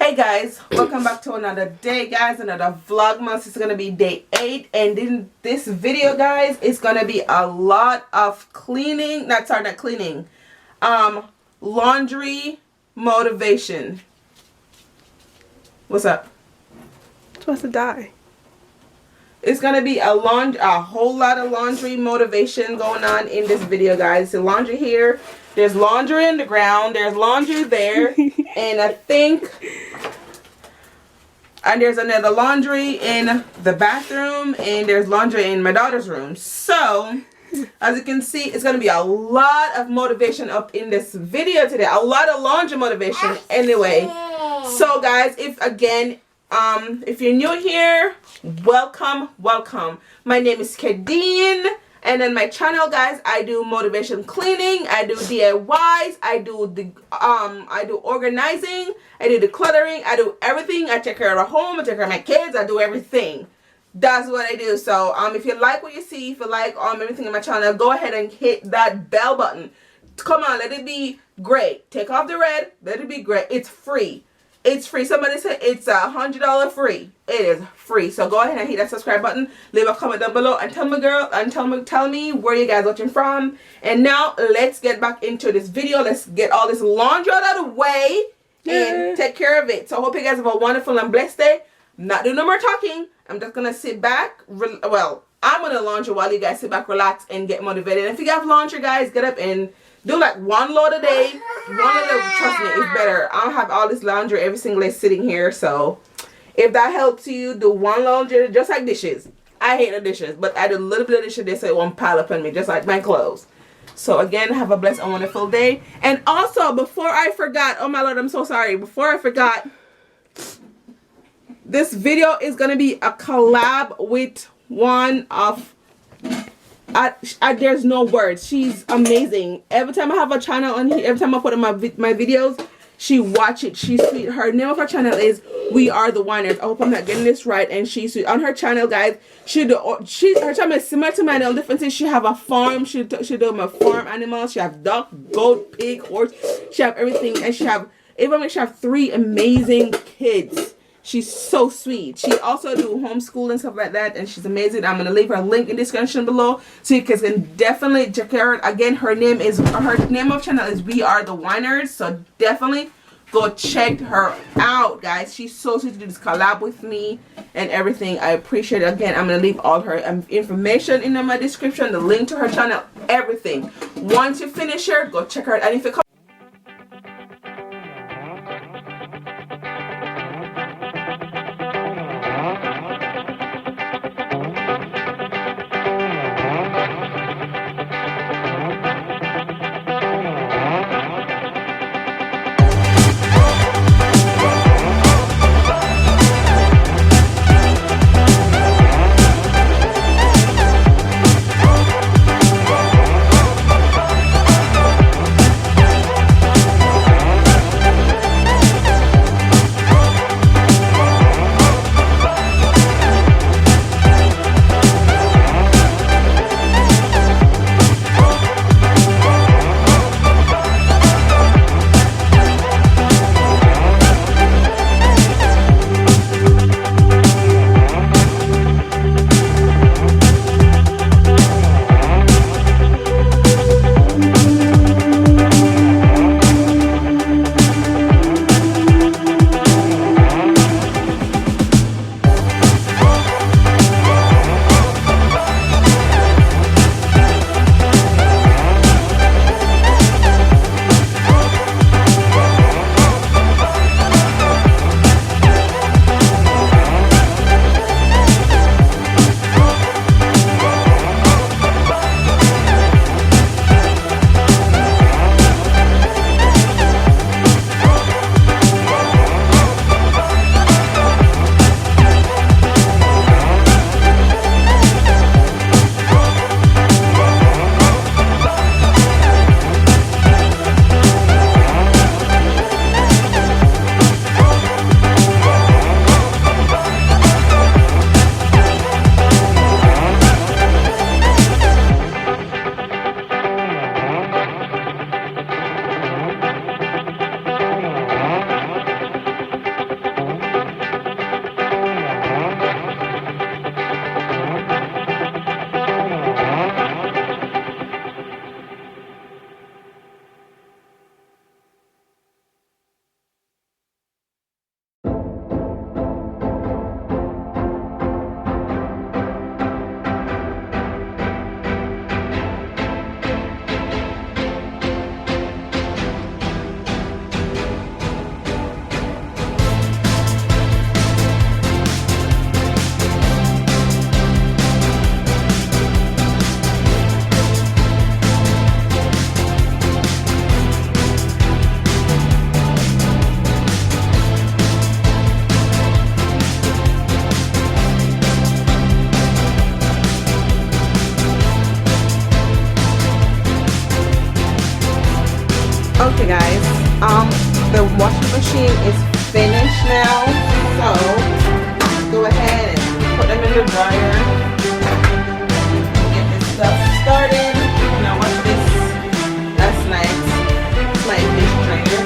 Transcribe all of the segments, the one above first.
Hey guys, welcome back to another day, guys. Another vlogmas. It's gonna be day 8, and in this video, guys, it's gonna be a lot of cleaning. Not cleaning. Laundry motivation. What's up? Supposed to die. It's gonna be a whole lot of laundry motivation going on in this video, guys. So laundry here. There's laundry in the ground. There's laundry there, and there's another laundry in the bathroom, and there's laundry in my daughter's room. So, as you can see, it's gonna be a lot of motivation up in this video today. A lot of laundry motivation, anyway. So, guys, if you're new here, welcome. My name is Kadeen, and on my channel, guys, I do motivation cleaning, I do DIYs, I do organizing, I do decluttering, I do everything. I take care of the home, I take care of my kids, I do everything. That's what I do. So if you like what you see, if you like everything on my channel, go ahead and hit that bell button. Come on, let it be great. Take off the red, let it be great. It's free. It's free. Somebody said it's $100 free. It is free. So go ahead and hit that subscribe button. Leave a comment down below and tell me where you guys watching from. And now let's get back into this video. Let's get all this laundry out of the way and take care of it. So I hope you guys have a wonderful and blessed day. I'm not doing no more talking. I'm just gonna sit back. I'm gonna laundry while you guys sit back, relax, and get motivated. And if you have laundry, guys, get up and do like one load a day. One load, trust me, it's better. I don't have all this laundry every single day sitting here. So if that helps you, do one laundry, just like dishes. I hate the dishes, but I do a little bit of dishes there so it won't pile up on me, just like my clothes. So again, have a blessed and wonderful day. And also, before I forgot, oh my Lord, I'm so sorry. Before I forgot, this video is going to be a collab with one of there's no words. She's amazing. Every time I have a channel on here, every time I put in my videos, she watch it. She's sweet. Her name of her channel is We Are the Winers. I hope I'm not getting this right. And she's sweet. On her channel, guys, her channel is similar to mine. The only difference is she have a farm. She do my farm animals. She have duck, goat, pig, horse. She have everything, and she have 3 amazing kids. She's so sweet. She also do homeschool and stuff like that, and she's amazing. I'm gonna leave her link in the description below so you guys can definitely check her out. Again, her name of channel is We Are the Winers, so definitely go check her out, guys. She's so sweet to do this collab with me and everything. I appreciate it. Again, I'm gonna leave all her information in my description, the link to her channel, everything. Once you finish her, go check her out. And if you come washing machine is finished now, so go ahead and put them in the dryer. Get this stuff started. Now watch this. That's nice. It's my dish drainer.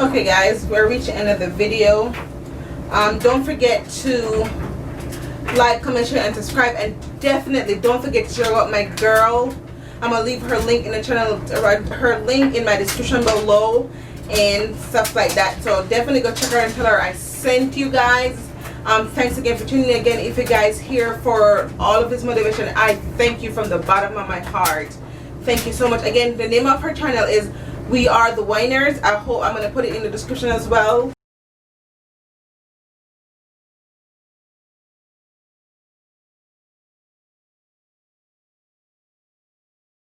Okay guys, we're reaching the end of the video. Don't forget to like, comment, share, and subscribe, and definitely don't forget to check out my girl. I'm gonna leave her link in the channel, her link in my description below and stuff like that. So definitely go check her and tell her I sent you guys. Thanks again for tuning in again. If you guys here for all of this motivation, I thank you from the bottom of my heart. Thank you so much. Again, the name of her channel is We Are the Winers. I hope I'm gonna put it in the description as well.